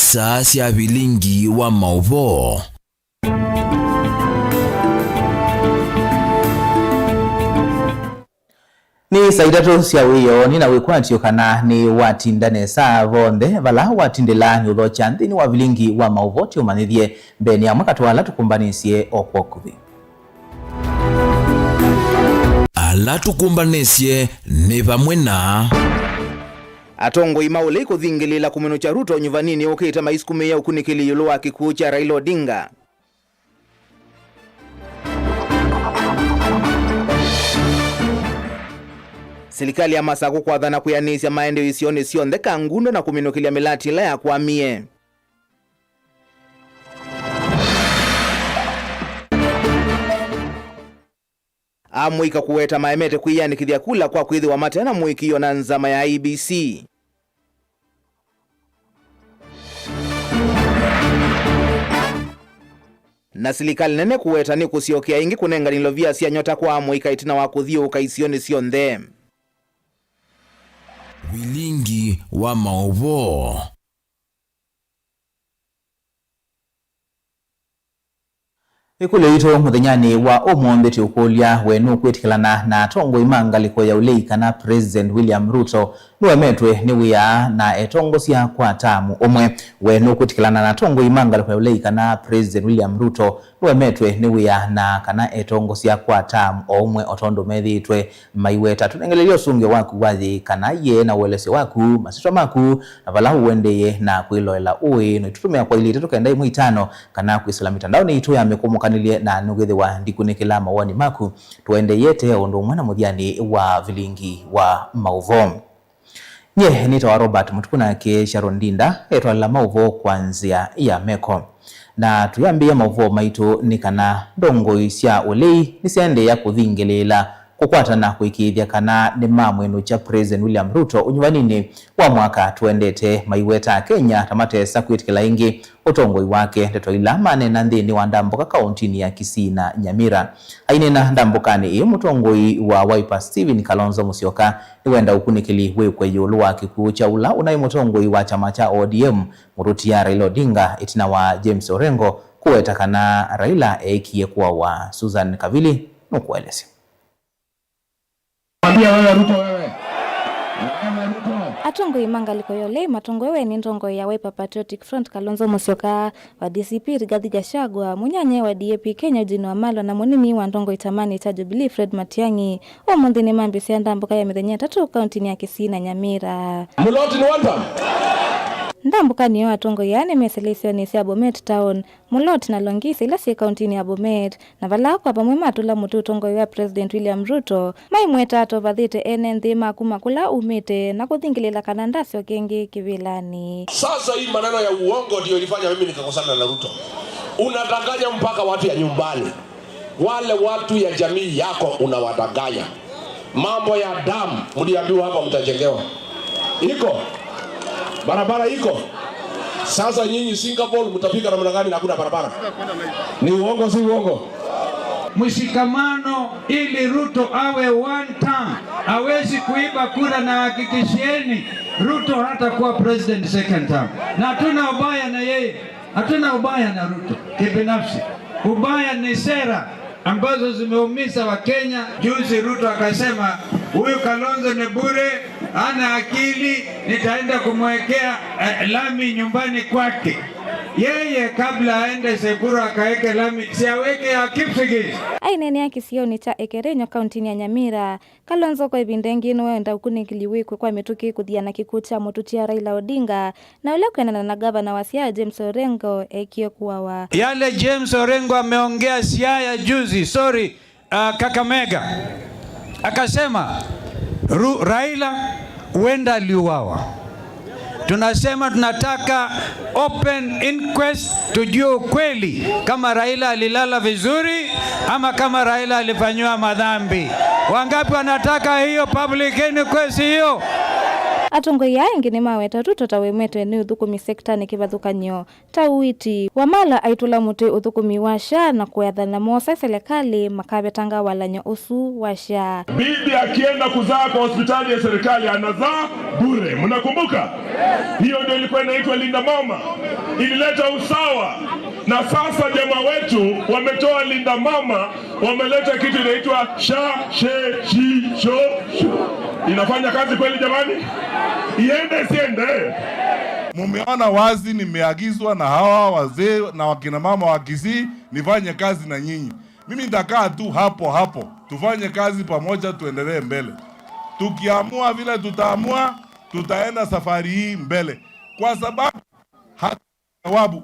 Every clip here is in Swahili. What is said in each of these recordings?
saa cia vilingi wa mauvo. Ni saidatu cia wiyo ni na wikwatio kana ni watindane saa vonde vala watindela ni uthocha nthini wa vilingi wa mauvoti umanithie mbeni ya mwaka twala tukumbanisye okwokuvi. Ala tukumbanisye ni vamwe na atongo imaule kuthingilila kumeno cha Ruto nyuvanini ukita maiskume ya ukunikili yulu wa kikuu cha Raila Odinga. Serikali ya Masako kwa dhana kuyanisya maeneo isione sionde kangundo na kuminukilia milati la ya kwamie. Amwika kuweta maemete kuyani kithia kula kwa kuidhi wa matena mwikio na nzama ya IEBC. Na serikali nene kuweta ni kusiokea ingi kunenga nilovia siya nyota kwa amwika itina wakuthio ukaisione sionde. Vilingi wa mauvo. Ikule ito muthenyani wa omonde tiukulia wenu kwitikilana na tongo imangaliko ya uleika na President William Ruto nuwemetwe ni wia na etongo sia kwa tamu omwe. Wenu kwitikilana na tongo imangaliko ya uleika na President William Ruto nuwemetwe ni wia na kana etongo sia kwa tamu omwe otondo methitwe maiweta tunengelelio sunge waku wathi kana ye na uwelese waku masitwa maku na vala uwendeye na kuiloela ui no itutumia kwa ili tutukaenda imu itano kana kuisala mitandao ni itu ya mekumuka nilie na nugethe wa ndikunikila mawani maku tuende yete ondo mwana muthiani wa vilingi wa mauvo. Nye nita wa Robert Mutukuna ke Sharon Ndinda etwa la mauvo kwanzia ya meko na tuyambia mauvo maitu nikana ndongo isya ulei nisiende ya kuthingelela kukwata na kuikithia kana ni mamwenu cha President William Ruto unyuvanini wa mwaka tuendete maiweta Kenya tamatesa kwitikila ingi utongoi wake ndeto ila manena nthini wa Ndambuka kauntini ya Kisii na Nyamira. Ainena Ndambukani mutongoi wa Wiper Stephen Kalonzo Musyoka niwenda ukunikili wekwe yulu wa kikuu cha ula unai mutongoi wa chama cha ODM murutia Raila Odinga itina wa James Orengo kuweta kana Raila ekie kuwa wa Susan Kavili nukuelese. Atongo imangaliko yole matongo wewe ni ndongo ya Wiper Patriotic Front Kalonzo Musyoka wa DCP Rigathi Gachagua munyanye wa DAP Kenya Jino Wamalwa na munini wa ndongo itamani cha Jubilee Fred Matiang'i wa mundhini mambi sia Ndambuka ya mithenya 3 kauntini ya Kisii na Nyamira. Muloti ni wanta Ndambuka niyo atongo yani meselesio ni sia Bomet Town Mulot na Longisa ila si kauntini ya Bomet na vala kwa pamwe matula mutu tongo ya President William Ruto mai mweta ato vathite enenthi makumakula umite na kuthingilela kana ndasio kengi kivilani. Sasa hii maneno ya uongo ndio ilifanya mimi nikakosana na Ruto. Unadanganya mpaka watu ya nyumbani, wale watu ya jamii yako unawadanganya. Mambo ya damu mliambiwa hapa mtajengewa, iko barabara iko. Sasa nyinyi Singapore mtafika namna gani na hakuna barabara? Ni uongo si uongo? Mshikamano ili Ruto awe one term, hawezi kuiba kura na hakikishieni Ruto hata kuwa president second term. Na hatuna ubaya na yeye, hatuna ubaya na Ruto kibinafsi. Ubaya ni sera ambazo zimeumiza wa Kenya. Juzi Ruto akasema huyu Kalonzo ni bure, ana akili, nitaenda kumwekea lami nyumbani kwake. Yeye kabla aende Sekuru akaeke lami, siaweke ya Kipsigis. Ainene ya Kisioni cha Ekerenyo kauntini ya Nyamira Kalonzo kwa ibindengi wenda ukunikiliwikwe kwa mituki kuthiana kikuu cha mututia Raila Odinga na ule kuenana na gavana wa Siaya James Orengo ekio kuwa wa yale James Orengo ameongea Siaya juzi Kakamega akasema Raila huenda aliuawa. Tunasema tunataka open inquest tujue ukweli kama Raila alilala vizuri ama kama Raila alifanywa madhambi. Wangapi wanataka hiyo public inquest hiyo? Atongoi aingi ni maweta Ruto tawemetwe ni uthukumi sekta ni kivathukanyo ta uiti Wamala aitula muti uthukumi wa SHA na kuyathana mosa serikali makabetanga walanyo usu wa SHA. Bibi akienda kuzaa kwa hospitali ya serikali anazaa bure. Mnakumbuka? Hiyo ndio ilikuwa inaitwa Linda Mama. Ilileta usawa. Na sasa jamaa wetu wametoa Linda Mama, wameleta kitu inaitwa SHA SHO. Inafanya kazi kweli jamani? Iende siende? Mumeona wazi nimeagizwa na hawa wazee na wakina mama wa Kisii nifanye kazi na nyinyi. Mimi nitakaa tu hapo. Tufanye kazi pamoja, tuendelee mbele. Tukiamua vile tutaamua, tutaenda safari hii mbele. Kwa sababu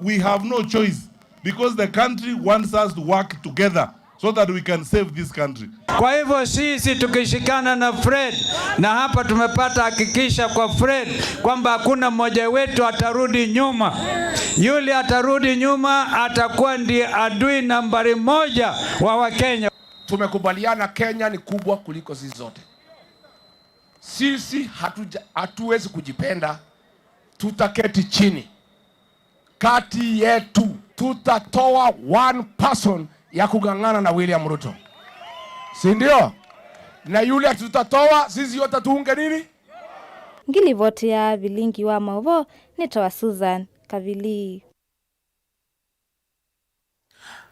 we have no choice because the country wants us to work together so that we can save this country. Kwa hivyo sisi tukishikana na Fred, na hapa tumepata hakikisha kwa Fred kwamba hakuna mmoja wetu atarudi nyuma. Yule atarudi nyuma atakuwa ndiye adui nambari 1 wa Wakenya. Tumekubaliana Kenya ni kubwa kuliko sisi zote. Sisi hatuwezi kujipenda. Tutaketi chini. Kati yetu tutatoa one person ya kugangana na William Ruto. Si ndio? Na yule tutatoa sisi yote tuunge nini? Ngili vote ya vilingi wa Maovo nitoa Susan Kavili.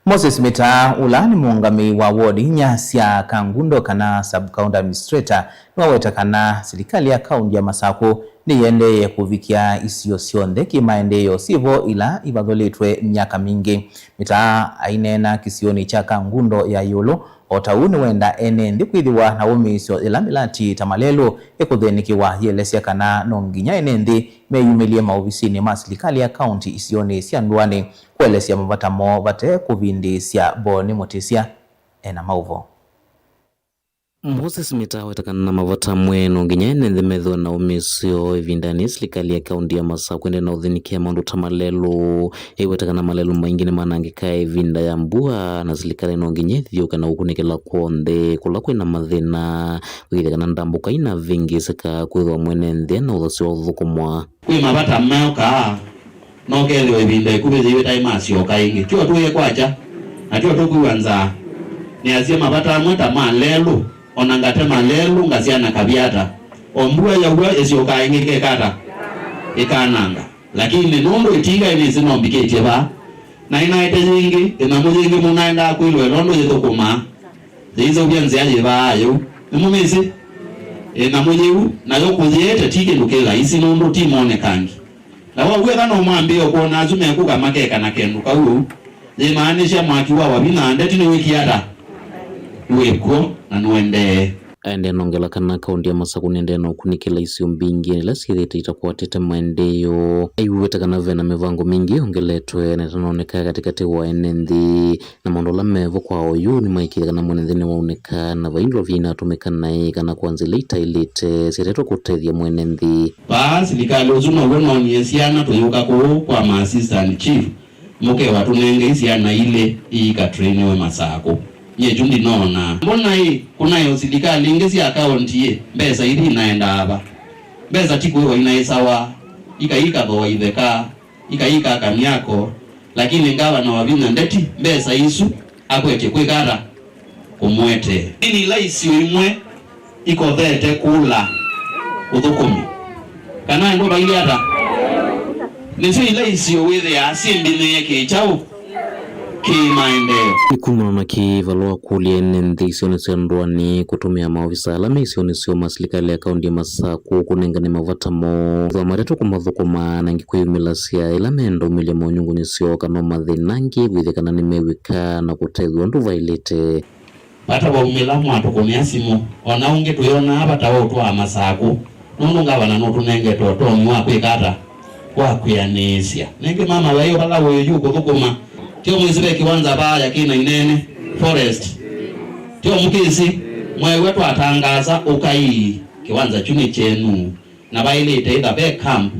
Moses Mita ulani muungami wa wodi Nyasya Kangundo kana sub-county administrator nwaweta kana serikali ya kaunti ya Masako niyende kuvikia isiyo sionde kimaendeyo sivo ila ibadholitwe miaka mingi. Mita ainena kisioni cha Kangundo ya Yolo otauni wenda enendi kwithiwa na umisyo ila milati tamalelo ekuthenikiwa yelesya kana nonginya enendi meyumilie maofisini ma serikali ya kaunti isioni sia ndwani kuelesya mavatamo vate kuvindisya boni motisya ena mauvo. Moses Mita wetakana na mavata mwenu nginya enendi methwa na umisyo evindani serikali ya kaunti ya Masako kwende na uthinikia maundu tamalelo wetakana malelo maingine manangika evinda ya mbua na serikali no nginya thioka na ukunikela kuonde kula kwina mathina withekana ndambuka ina vingi saka kwithwa mwene nthi na uthosyo uthukumwa kwi mavata mauka no kethiwa evinda ikubithi iwita imasyoka ingi tio tuye kwacha na tio tukuiwanza ni asia mavata mweta malelo onangate malelu ngasiana kabiata ombua ya uwa esioka ingike kata ikananga lakini nondo itiga ini sinombiketie ba na inaite nyingi inamujingi munaenda kuilwe londo yethukuma zizo byanze yaje bayo imumisi inamujiu na yokuziete tike ndukela isi nondo timone kangi na wawe kana omwambio kuona azume kuka makeka na kenu kawu zimaanisha mwakiwa wabina ndeti ni wiki yata weko na nuende ende nongela kana kaunti ya Masako nende no kunikela isio mbingi ila sirete itakuwa tete maendeyo aiweta kana vena mevango mingi ongeletwe na tanaoneka katikati wa enendi na mondola mevo kwa oyu ni maikira kana mwenendini waoneka na vaindwa vina tumekana kana kuanzile itailite sireto kutethia mwenendi basi likalo zuma wona onyesiana tuyuka kwa ma assistant chief moke watu nenge isiana ile ikatrain we Masako ye jundi nona mbona hii kuna yo serikali ingezi account ye mbeza ili inaenda hapa mbeza tikuwa inaisawa ikaika bo iveka ikaika kamiako lakini ngawa na wabina ndeti mbeza isu akwete kwekara kumwete ini laisi imwe iko thete kula uthukumi kana ndo baili hata nisi laisi wethe ya simbine yake chao kimaendeleo ikumo na kivalua kulia enendi isioni sio ndwani kutumia maofisa alame isioni sio serikali ya kaunti ya Masako kunengane mavatamo kwa mareto kumathukuma nangi kwiyumilasya ila mendo mile monyungu nisio kana mathinangi withekana nimewika na kutethwa ndu vailite bata wa umelamu atukomia simu onaunge tuyona hapa tawo twa Masako nundu ngabana no tunenge toto mwa kwikata kwa kuyanisya nenge mama wayo bala weyu kuthukuma tio mwizire kiwanza baya kina inene forest tio mkisi mwe wetu atangaza ukai kiwanza chuni chenu na baile itaida be camp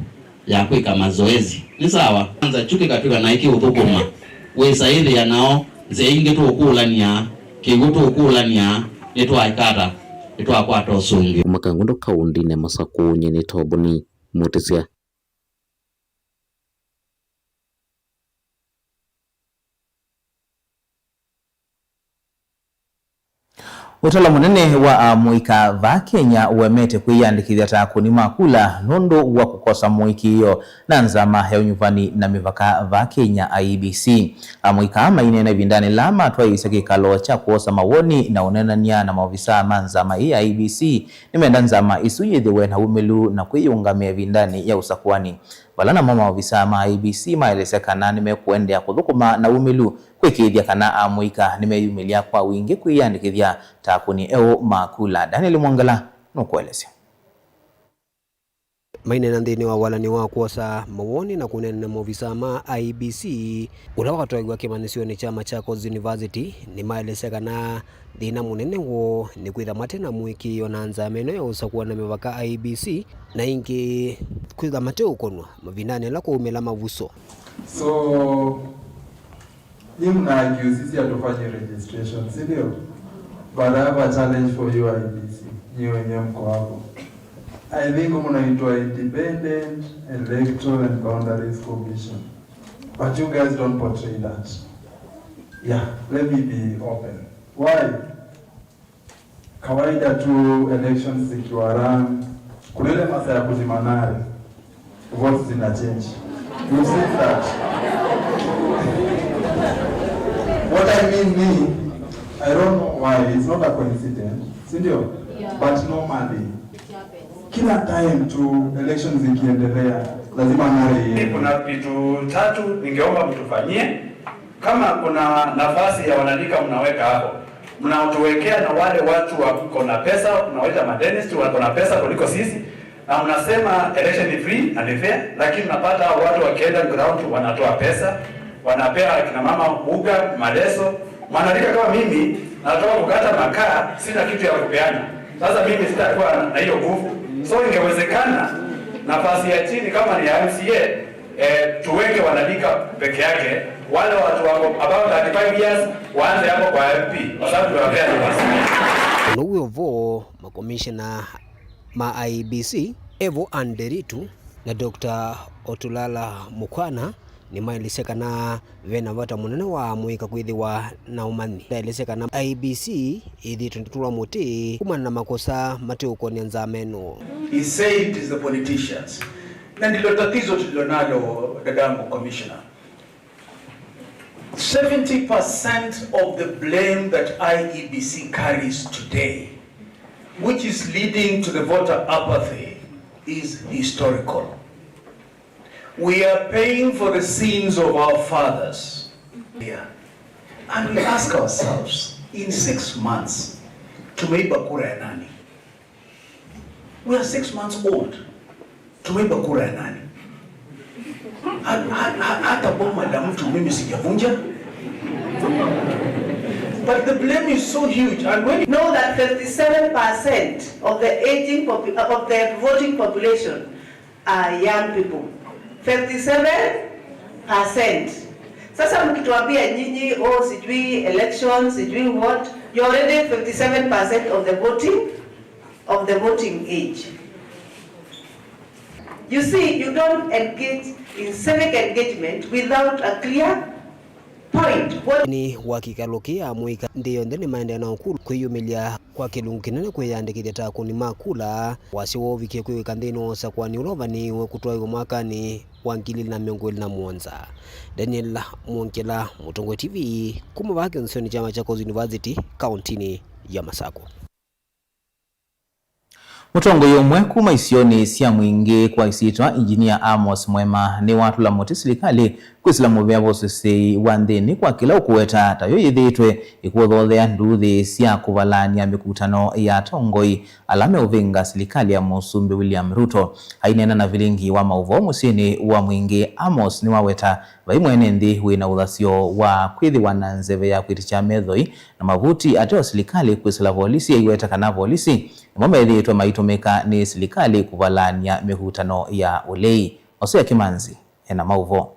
ya kwika mazoezi ni sawa kwanza chuki katika na iki uthukuma we saidi ya nao zeinge tu ukulania kigutu ukulania netu aikata itwakwata usungi Makangundo kaundi ne Masako nyene toboni mutisia. Utala munene wa muika va Kenya uwemete kwiyandikithia takuni makula nondo wa kukosa muiki hiyo na nzama ya unyuvani na mivaka va Kenya IEBC. Muika mainene vindani lama tuwa isaki kalo cha kuosa mawoni na unenania na maofisa manzama hii IEBC nimenda nzama isuyedhiwe na umelu na kuiungamia vindani ya usakuani. Balana mama ofisa ma IEBC maelesekana nimekuendea kuthukuma na umelu kwikithia kana muika nimeyumilia kwa wingi kwiyandikithia takuni eo makula. Daniel Mwangala nukuelezea. Mainena nthini wa walani wa kuosa mawoni na kunena maofisa ma IEBC ula wakatoegwa kimanisio ni chama Machakos University ni maelesekana thina munene wo ni kwitha matena muiki yonanza meno ya usakuwa na mivaka IEBC na ingi kwitha mate ukonwa mavindani la kuumela mavuso. So hii mnaargue sisi hatufanye registration, si ndio? But I have a challenge for you IEBC. Nyi wenyewe mko hapo. I think mnaitwa Independent Electoral and Boundaries Commission. But you guys don't portray that. Yeah, let me be open. Why? Kawaida tu elections zikiwa run, kuna ile masaa ya kuzimanare, votes zina change. You see that? What I mean, I don't know why, it's not a coincidence, sindio? Yeah. But normally, kila time tu elections zikiendelea, lazima nare. Kuna vitu tatu ningeomba mtufanyie. Kama kuna nafasi ya wanalika mnaweka hapo. Mnatuwekea na wale watu wako na pesa, mnawaita madentist wako na pesa kuliko sisi. Na mnasema election ni free and fair, lakini napata watu wakienda ground wanatoa pesa, wanapea kina mama uga, maleso. Mwanalika kama mimi, natoka kukata makaa, sina kitu ya kupeana. Sasa mimi sitakuwa na hiyo nguvu. So ingewezekana nafasi ya chini kama ni ya MCA, tuweke wanalika peke yake, wale watu wako about 35 years waanze hapo kwa MP kwa sababu tunawapea nafasi. Nuwe vo makomishona ma IEBC Evo Anderitu na Dr. Otulala Mukwana ni maelesekana vena vata munene wa muika kwithiwa na umani. Maelesekana IEBC ithi tunatula muti kumana na makosa mate ukoni nzameno. He said it is the politicians. Na ndilo tatizo tulilonalo dadangu commissioner. 70% of the blame that IEBC carries today, which is leading to the voter apathy, is historical. We are paying for the sins of our fathers. Yeah. And we ask ourselves, in 6 months, tumeiba kura ya nani? We are 6 months old. Tumeiba kura ya nani? Hata boma la mtu mimi sijavunja. But the blame is so huge, and when you know that 57% of the voting population are young people. 57%. Sasa mkituambia nyinyi sijui elections, sijui what, you're already 57% of the voting age. You see, you don't engage in civic engagement without a clear point. Ni wakikalukia muika ndiyo ndeni maendeleo kulu kwiyumilia kwa kilungu kinene kwiyandikithia takuni makula wasiwo vikie kwiwika nthini sa kwani ulovani wekutwaiwa mwakani wa 2027. Daniel Mwangala, Mutongo TV, kumuvake nsoni chama Machakos University, kauntini ya Masako. Mutongo yomwe kuma isioni sia mwingi kwa isitwa Engineer Amos Mwema ni watu la moti serikali kwisilamu vya vosisi wanthini kwa kila ukuweta tayo yithitwe ikuothothea nduthi sia kuvalania mikutano ya tongoi alame uvinga serikali ya Musumbi William Ruto. Hainena na vilingi wa mauvo musini wa mwingi Amos ni waweta vaimwene nthi wina uthasio wa kwithiwa na nzeve ya kwiticha methoi na mavuti ateo serikali kwisila polisi iweta kana polisi mwamba yithitwe maitumika ni serikali kuvalania mikutano ya ulei. Osea Kimanzi ena mauvo.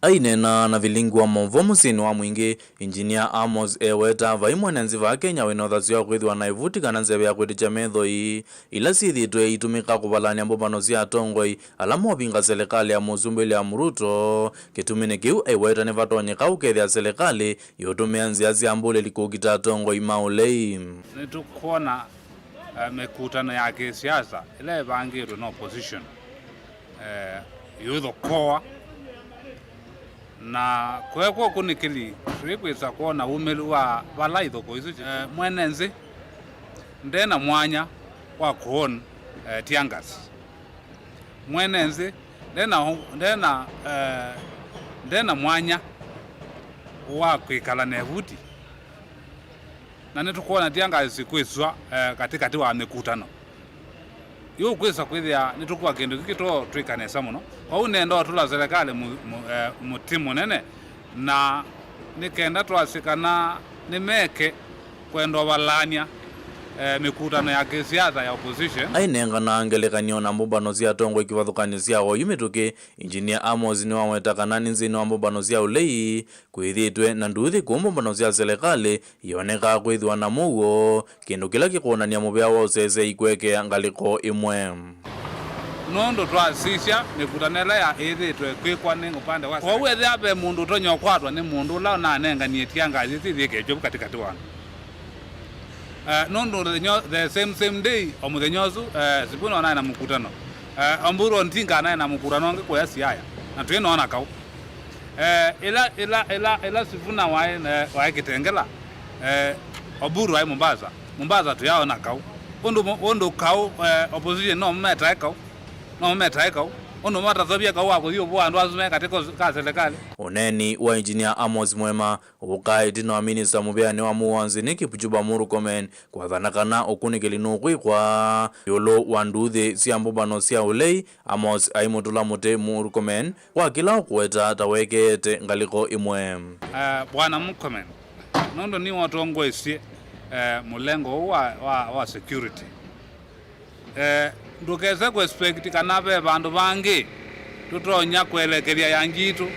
ainena na vilingi wa movo musini wa mwingi engineer Amos eweta vaimwenenzi va Kenya wenothasia kwithwa na ivuti kana nzeve ya kwiticha metho ii ila sithitwe itumika kuvalania mbobano cia atongoi ala mopinga serikali ya Musumbili ya Ruto. Kitumini kiu eweta ni vatonyeka ukethia serikali yotumia nzia cia mbuleli kugita atongoi maulei. Nitukuona mikutano ya kisiasa ile ivangirwe na opposition yutho koa na kwekwo kunikili rikwisa kuona umelu wa valaitho koisu mwenenzi ndena mwanya wa kuona tiangas mwenenzi ndena mwanya wa kwikala nevuti na nitukuona tiangas kwiswa katikati wa mikutano yo kwisa kwithia nitukuwa kindu kikito twikanesa muno kwa unendo tula serikali mutimu nene na nikenda twasikana nimeke kwendo valania mikutano ya kisiasa ya opposition ainenga na angelekanio na mbobano cia tongo ikivathukania cia o yumituke engineer Amos ni wawetaka nzini wa mbobano cia ulei kwithitwe na nduthi ku mbobano cia serikali yoneka kwithwa na mugo kindu kila kikonania muvea wa usese ikweke ngaliko imwe nondo twasisha mikutanela ya ithitwe kwikwa ni upande wa kwa wethe abe mundu tonyokwatwa ni mundu la na nenganie tiangazi thithike jobu katikati wana nondo the same day omuthenyozu sipuna wana na mkutano amburo ntinga na mkutano nge kwa siaya na twino ona kau ila sifuna wae kitengela oburu ai Mombasa tuyaona kau ondo kau opposition no meta kau ono mata thobia kau wako hiyo bwa ndo azume katika serikali. Oneni wa engineer Amos Mwema ukaidi na minister mubeani wa Muwanzi Nikipuchuba Murkomen kwa thanakana okunikeli no kwikwa yolo wanduthi cia mbobano cia ulei Amos aimutula mute Murkomen kwa kila kweta tawekete ngaliko imwe. Bwana Murkomen nondo ni watongo isi mulengo wa security ndukeze ku expect kana be bandu bangi tutonya kwelekeria yangitu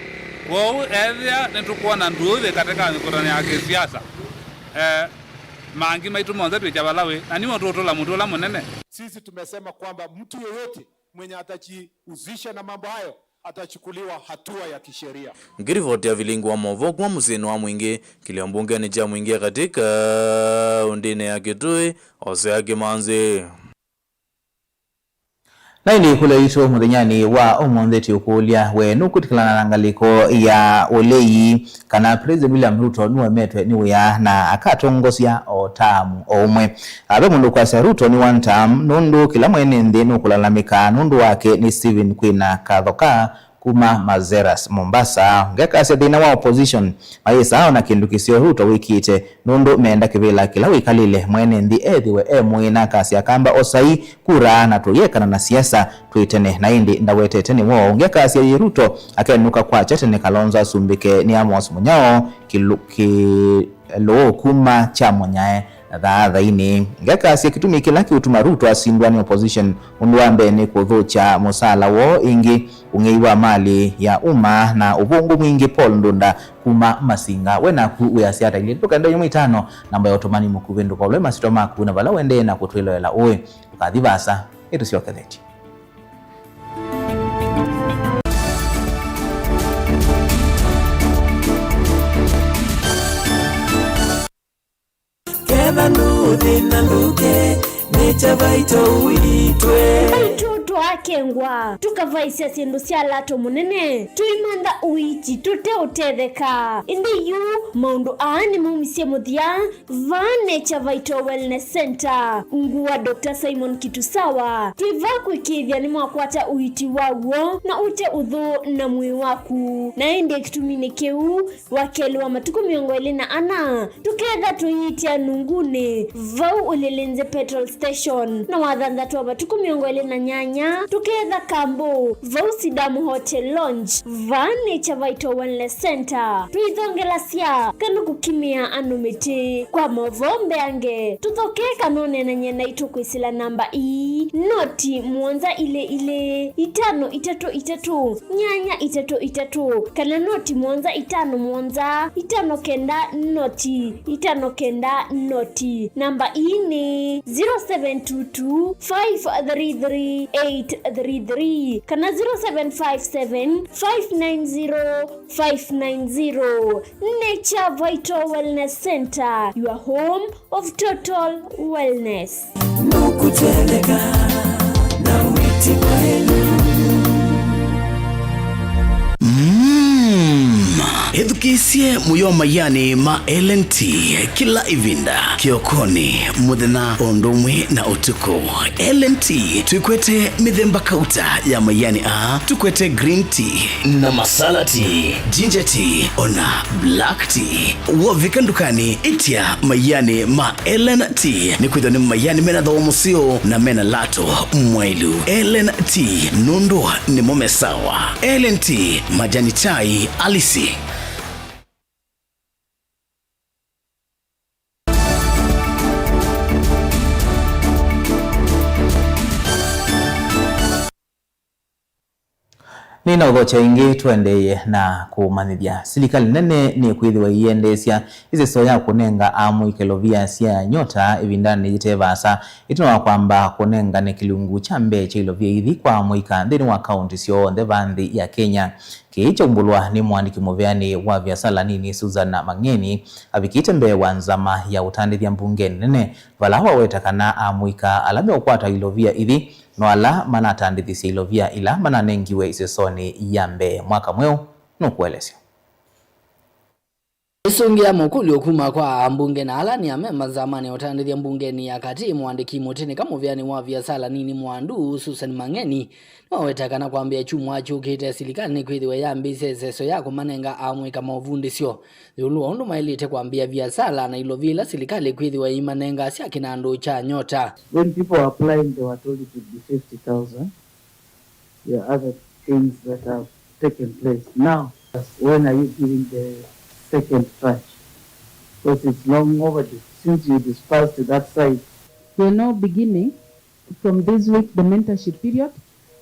kwa ethia nitukuona nduthi katika mikutano ya kisiasa mangi maitu monza twichabalawe na niwo tutola mundu la munene. Sisi tumesema kwamba mtu yeyote mwenye atajihusisha na mambo hayo atachukuliwa hatua ya kisheria. Ngirivoti ya vilingi wa movo kwa musini wa mwingi kilio mbunge ni cha mwingi katika undine ya Kitui Hosea Kimanzi. Naili kule ito muthenyani wa omontheti ukulia wenu kutikilana na ngaliko ya ulei kana President William Ruto niwe metwe niwe ya na akatongosia o tamu omwe. Abe mundu kwa Ruto ni one term nundu kila mwene ndenu kulalamika nundu wake ni Stephen Kwina Kathoka kuma Mazeras Mombasa ngeka sedina wa opposition maisa na kindu kisio Ruto wikite nundu menda kivila kila wikalile mwene ndi ethiwe mwina kasi akamba osai kura na tuyekana na siasa tuitene na indi ndawetete ni wo ngeka kasi Ruto akenuka kwa chetene Kalonzo Sumbike ni Amos Munyao kilo kuma cha Munyae dha ini ngeka asi kitumi kila kiutuma Ruto asindwa ni opposition unduambe ni kuthucha musala wo ingi ungeiwa mali ya umma na ubungu mwingi Paul Ndunda kuma Masinga wena ku uyasiata ile tukenda yomu 5 namba ya otomani mukuvendu kwa ule masito maku na vala wende na kutwilo ela oe ukadhivasa etu sio kadheti. Kena nuthi na luke necha vaito uitwe mtoto akengwa tukavaisia sindu cia lato munene tuimanda uiti tute utetheka indi yu maundu aani mumisie muthia vane cha Vaito Wellness Center nguwa Dr. Simon Kitusawa tuiva kwikithia ni mwakwata uiti waguo na ute uthu na mwi waku na indi kitumini kiu wakeli wa matuku 24 tuketha tuitia nungune vau ulilinze petrol station na wadhantha tuwa matuku 28 muthenya tuketha kambo vausi damu hotel lounge vane cha Vital Wellness Center tuithongela sia kana kukimia anumiti kwa movombe ange tuthoke kanone na nyena itukwisila namba noti muonza ile itano itatu nyanya itatu kana noti muonza itano muonza itano kenda noti namba ni 0722 533 833 kana 0757 590 Nature Vital Wellness Center, your home of total wellness. Nukuteleka na witi kwenu. Edukisie muyoma yani ma LNT kila ivinda kiokoni muthena ondomwe na utuku. LNT tukwete mithemba kauta ya mayani tukwete green tea na masala tea, ginger tea ona black tea. Wovika ndukani itia mayani ma LNT ni kwithoni mayani mena thomusio na mena lato mwailu. LNT nundu ni momesawa. LNT majani chai alisi. Nina ugocha ingi tuendeye na kumanithia. Serikali nene ni kwithiwa iendesya iseso ya kunenga amu ikelovia sia nyota ivindani jitevasa itunawa kwamba kunenga ne kilungu cha mbe cha ilovia ithi kwa muika ndini wa kaunti sio ndevandhi ya Kenya. Kiicho mbulwa ni mwandiki muveani wa Viasala nini Susan Mangeni avikite mbe wanzama ya utandithia mbungeni nene valawa wetakana amuika alame ukwata ilovia ithi no ala mana tandithisi ilovia ila mana nengiwe isesoni yambe mwaka mweu nukuelesyo. Isungia mukuli okuma kwa mbunge na ala ni amema zamani otandithia mbungeni ya kati mwandiki mutini kama vyani wa Viasala nini mwandu Susan Mangeni wetakana kwambia chumu achu kite serikali ni kwithiwe yambise seso yako manenga amwe kama uvundisyo yulu ondu mailite kwambia Viasala na ilovila serikali kwithiwe imanenga sia kinandu cha nyota. When people are applying they were told it would be 50,000. There are other things that have taken place. Now, when are you giving the second tranche? Because it's long overdue since you dispersed to that side. We're now beginning from this week the mentorship period,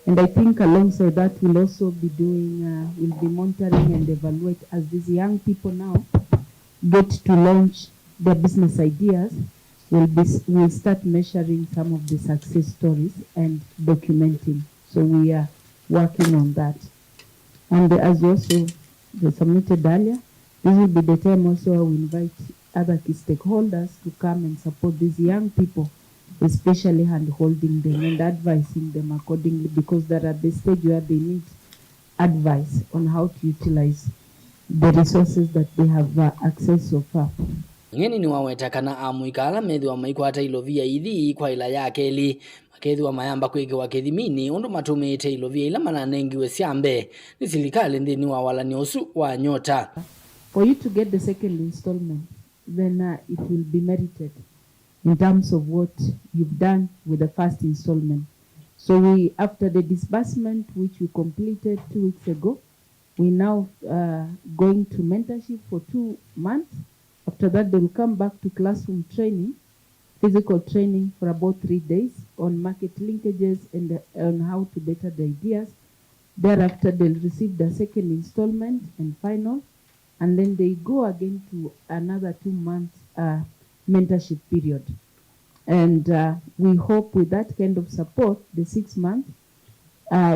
and I think alongside that we'll also be doing, we'll be monitoring and evaluate as these young people now get to launch their business ideas. We'll start measuring some of the success stories and documenting. So we are working on that. And as also submitted earlier, this will be the time also we invite other key stakeholders to come and support these young people, especially hand-holding them and advising them accordingly, because they're at the stage where they need advice on how to utilize the resources that they have access so far. Ngeni ni wawetakana amuikala methi wa maikwata ilovia ithi kwa ila yake ili makethi wa mayamba kweke wa kethimini undu matumite ilovia ila mananengiwe siambe ni serikali ndini wa wala ni osu wa nyota. For you to get the second installment, then it will be merited in terms of what you've done with the first installment. So we, after the disbursement which we completed 2 weeks ago, we now going to mentorship for 2 months. After that, they will come back to classroom training, physical training for about 3 days on market linkages and on how to better the ideas. Thereafter, they'll receive the second installment and final, and then they go again to another 2 months mentorship period. And we hope with that kind of support, the 6 months,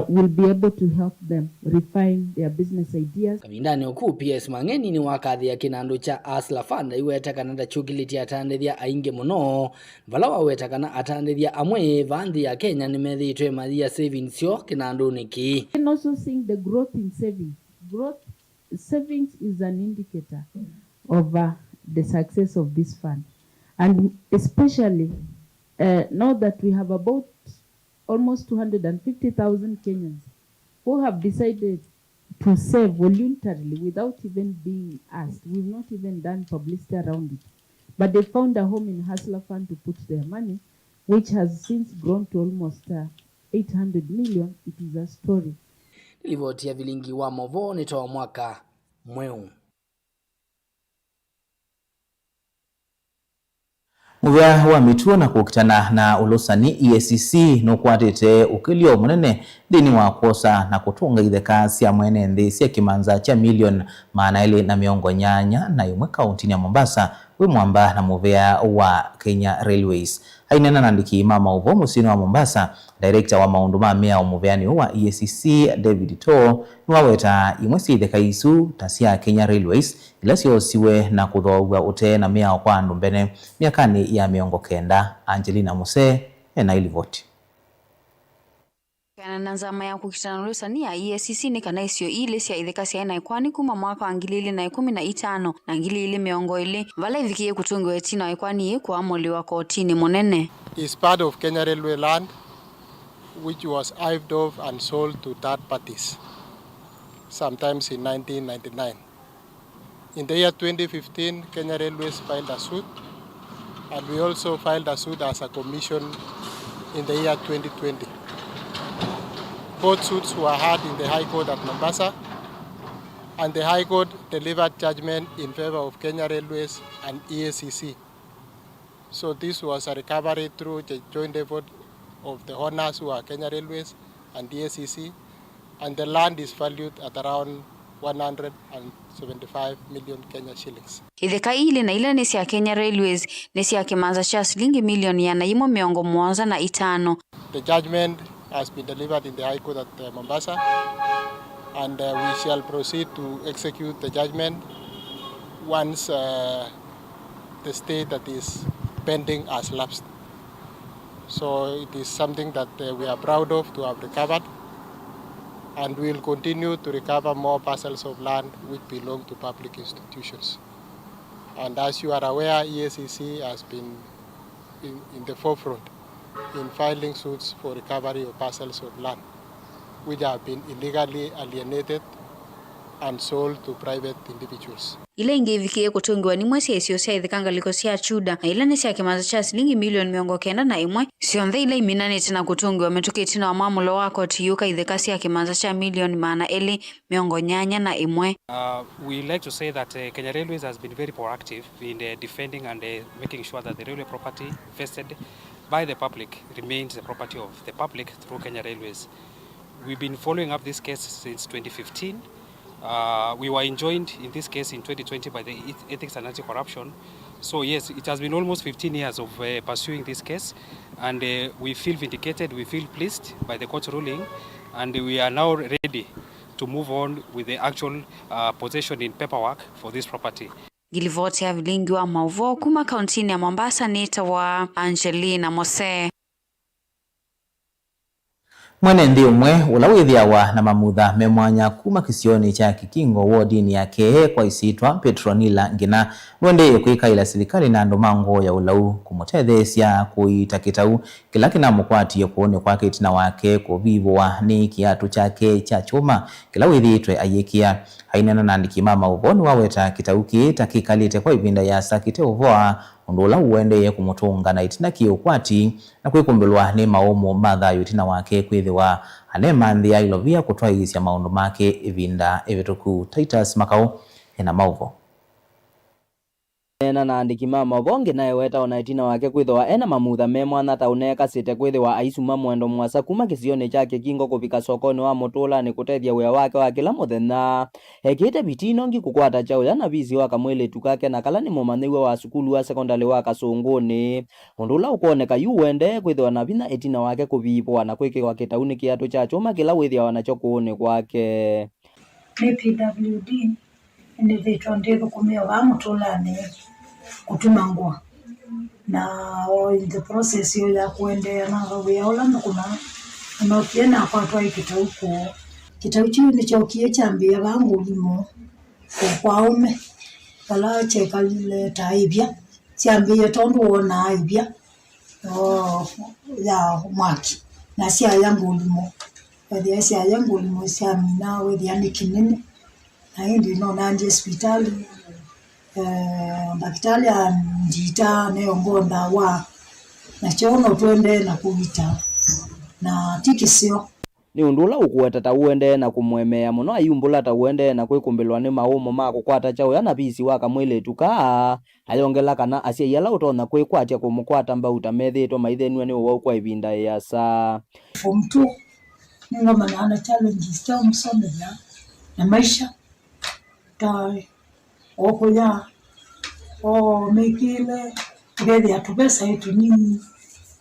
will be able to help them refine their business ideas. Kamindani oku PS Mangeni ni wakathi ya kinandu cha Asla Fund iwetakana da chukiliti atandithia ainge muno vala wawetakana atandithia amwe vanthi ya Kenya ni methitwe mathia savings yo kinandu niki. You can also see the growth in savings. Savings is an indicator of the success of this fund, and especially now that we have about almost 250,000 Kenyans who have decided to save voluntarily without even being asked. We've not even done publicity around it. But they found a home in Hustler Fund to put their money, which has since grown to almost 800 million, it is a story. Nilivotia vilingi wa Movo nitoa mwaka mweu. Muvea wa mituo na kukitana na ulusani EACC nukwatite ukilio munene dini wa kosa na kutunga itheka cia mwene nthi cia kimanza cha milioni maana ili na miongo nyanya na imwe kauntini ya Mombasa wi mwamba na muvea wa Kenya Railways. Hainena nandiki mama uvo musini wa Mombasa, director wa maundu ma mea umuveani wa EACC David To nuwaweta imwe si itheka isu tasia Kenya Railways ila siwe na kuthogwa ute na mea kwa andu mbene miakani ya miongo kenda. Angelina Muse na ilivoti. Kana nanzama ya kukitana ulusani ya EACC ni kana isio ile sia itheka sia ina ikwani kuma mwaka wa 2015 na 2020 vala ithikie kutungiwa etina ikwani kwa amoli wa kotini monene. Is part of Kenya Railway land which was hived off and sold to third parties sometimes in 1999. In the year 2015, Kenya Railways filed a suit, and we also filed a suit as a commission in the year 2020. Both suits were heard in the High Court at Mombasa, and the High Court delivered judgment in favor of Kenya Railways and EACC. So this was a recovery through the joint effort of the owners who are Kenya Railways and EACC, and the land is valued at around 175 million Kenya shillings. Itheka ile na ile ni cia Kenya Railways ni cia kimanza cha shilingi milioni ya naimo miongo mwanza na itano. The judgment has been delivered in the High Court at Mombasa, and we shall proceed to execute the judgment once the stay that is pending has lapsed. So it is something that we are proud of to have recovered, and we will continue to recover more parcels of land which belong to public institutions. And as you are aware, EACC has been in the forefront in filing suits for recovery of parcels of land which have been illegally alienated and sold to private individuals. Ile ingevikie kutungiwa ni mwesi isio sia ithekanga liko sia chuda na ile ni sia kimanza cha shilingi milioni miongo kenda na imwe sionthe ile iminani tina kutungiwa metuke tina wa mamulo wako tiyuka itheka sia kimanza cha milioni maana ili miongo nyanya na imwe. We like to say that Kenya Railways has been very proactive in defending and making sure that the railway property vested by the public remains the property of the public through Kenya Railways. We've been following up this case since 2015. We were enjoined in this case in 2020 by the Ethics and Anti-Corruption. So yes, it has been almost 15 years of pursuing this case, and we feel vindicated, we feel pleased by the court ruling, and we are now ready to move on with the actual possession in paperwork for this property. Gilivoti ya vilingi wa Mauvo kuma kauntini ya Mombasa nita wa Angelina Mose. Mwene ndi umwe ulawithiawa na mamutha memwanya kuma kisioni cha Kikingo wodini ya Kehe kwa isitwa Petronila Ngina nwendeye kwikaila serikali na ndomango ya ulau kumutethesia kuitakitau kila kinamukwatiye kuone kwake itina wake kuvivowa ni kiatu chake cha chuma kila withitwe ayekia. Hainena nandiki mama uvoni waweta kitauki takikalite kwa ivinda ya sakite uvoa undula uendeye kumutunga na itina kiukwati na kwikumbelwa ni maomo mathayo itina wake kwithiwa anemanthi ya ilovia kutwa isya maundu make ivinda evituku. Titus Makau ena mauvo. Ena naandiki mama vonge naye weta ona itina wake kwithiwa ena mamutha memwana tauneka site kwithiwa aisuma mwendo mwasa kuma kisione cha Kikingo kufika sokoni wa Mutula ni kutethia wea wake wa kila muthenya ekite bitino ngi kukwata chao yana bizi wa kamwele tukake na kala ni mumanyiwe wa sukulu wa sekondari wa Kasunguni undula ukoneka yuwende kwithiwa na bina itina wake kuvipwa na kwike kwa kitauni kiatu cha chuma kila withia wanachokuone kwake. PWD ni vitu ndivyo kumia wa Mutulani kutuma nguo na in the process ya kuendea na weola kuna unakiena kwa toa kitauchi ni cha ukiechambia bangu limo kwa ume kala cheka ile taibia chambia tondu ona aibia ya mwaki na sia yangu limo ya sia yangu limo sia mina we yani kinene na hindi no nanje hospitali daktari anjita neongonda wa na chono twende na kuita na tikisio ni undula ukuweta tauende na kumwemea muno ayumbula tauende na kwikumbilwa ni maumo mako kwata chao yana bisi waka mwile tuka ayongela kana asia yala utona kwikwatia kumukwata mbauta methitwa maithenwe ni uwa kwa ibinda ya saa form 2 ngoma na ana challenges cha msomea na maisha ta okuya mekile ngeli atubesa yetu nini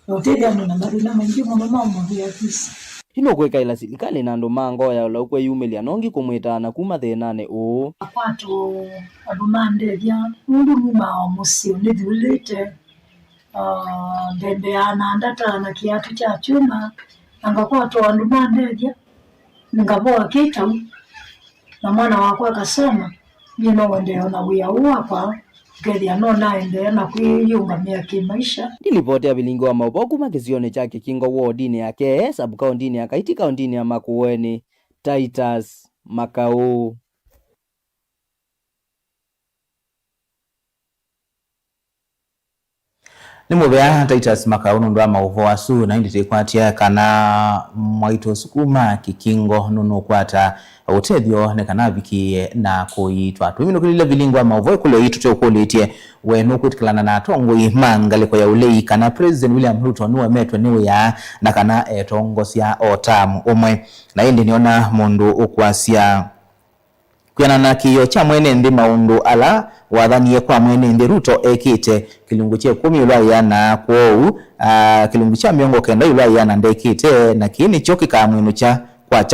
yote na marina mengi mama ya kisi hino kweka ila silikali na ndo mango ya ula ukwe yumilia nongi kumwitana kuma thenane o akwato adumande bya ndu muma omusio ne dulete bende anandata na kiatu cha chuma angakwato adumande bya ngaboa kita na mwana wako akasoma nino wende ona wia uapa gedi anona ende na kuyungamia kimaisha. Nilipoti ya bilingo wa Mauboku makisione chake kingo wodini yake sub-kaundini ya Kaiti kaundini ya Makueni Titus Makau. Nimubea Titus Makau nundu ama uvoasu na hindi tekwatia kana mwaito sukuma kikingo nunu kwata utethio nekana biki na kuitwa twimino kulile bilingo ama uvoe kule itu te ukulitie wenu kutikalana na tongo imanga liko ya ulei kana President William Ruto nuwe metwe niwe ya na kana tongo siya otamu umwe na hindi niona mundu ukwasia kuyana na kiyo cha mwene ndi maundu ala wadhaniye kwa mwene ndi Ruto ekite kilungu che 10 ulaya na kwou kilungu cha miongo kenda ulaya na ndekite na kini choki ka mwenu cha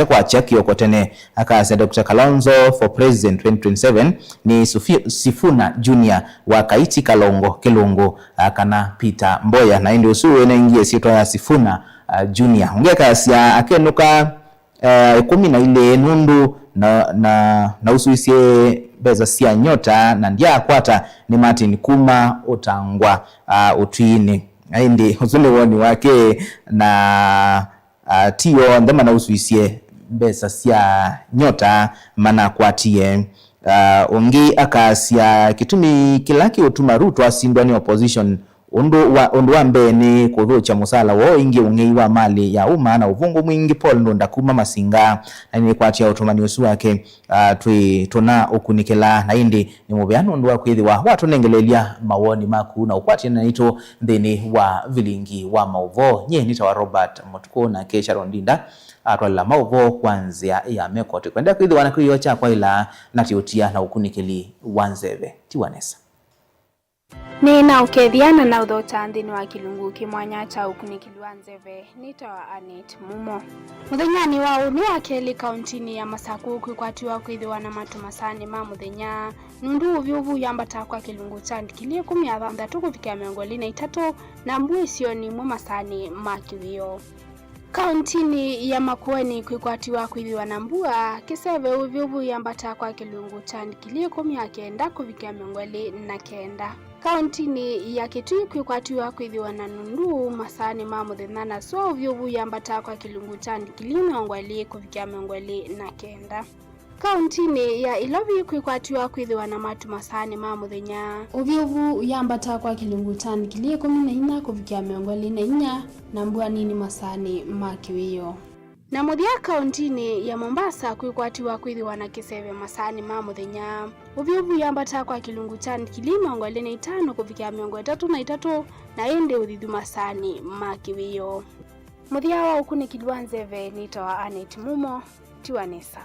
kwacha kiokotene akase Dr. Kalonzo for President 2027 ni Sifuna Junior wa Kaiti Kalongo Kilungu kana Peter Mboya na ndi usuwe na ingie sito ya Sifuna Junior ngeka sia akenuka 10 na ile nundu na usuisie beza sia nyota na ndia kwata ni Martin Kuma utangwa utwini ndi uzuni woni wake na tiyo ndema na usuisie beza sia nyota mana kwatie ungi akasia kitumi kilaki utuma Ruto asindwa ni opposition undu wa mbeni kuthucha musala wo ingi ungei wa mali ya umma na uvungu mwingi Paul Ndunda kuma Masinga na ni kwatia utumani usu wake tuna ukunikela na indi ni mubeano ndu wa kwithiwa watu nengelelia mawoni maku na ukwati na ito thini wa vilingi wa mauvo nye nita wa Robert Mutuko na Kesha Rondinda atwala mauvo kwanzia ya mekote kwenda kwithiwa na kuyo cha kwa ila natiotia na ukunikeli wanzeve Tiwanesa Nina ukethiana na uthota nthini wa kilungu kimwanya cha ukunikilwa nzeve nitawa Anet Mumo. Muthenyani wa uni wa Keli kauntini ya Masaku kwikwatiwa kwithiwa na matu masani ma muthenya nundu uvyuvu yambata kwa kilungu cha ndikilie 16 kufikia 23 na mbu isioni mwa masani ma kiwio. Kauntini ya Makueni kwikwatiwa kwithiwa na mbua kiseve uvyuvu yambata kwa kilungu cha ndikilie 19 kufikia 29. Kauntini ya Kitui kwikwatiwa kwithiwa na nundu masani ma muthenya na so uvyuvu yambata kwa kilungu cha ndikilie 20 kufikia 29. Kauntini ya Ilovi kwikwatiwa kwithiwa na matu masani ma muthenya uvyuvu yambata kwa kilungu cha ndikilie 14 kufikia 24 na mbua nini masani ma kiwio. Na muthia kauntini ya Mombasa kwikwatiwa kwithiwa na kiseve masani ma muthenya uvyuvu yambata kwa kilungu cha ndikilie 25 kufikia 33 na indi uthithu masani ma kiwio. Muthia wa ukunikilwa nzeve nitawa Anet Mumo Tiwanesa.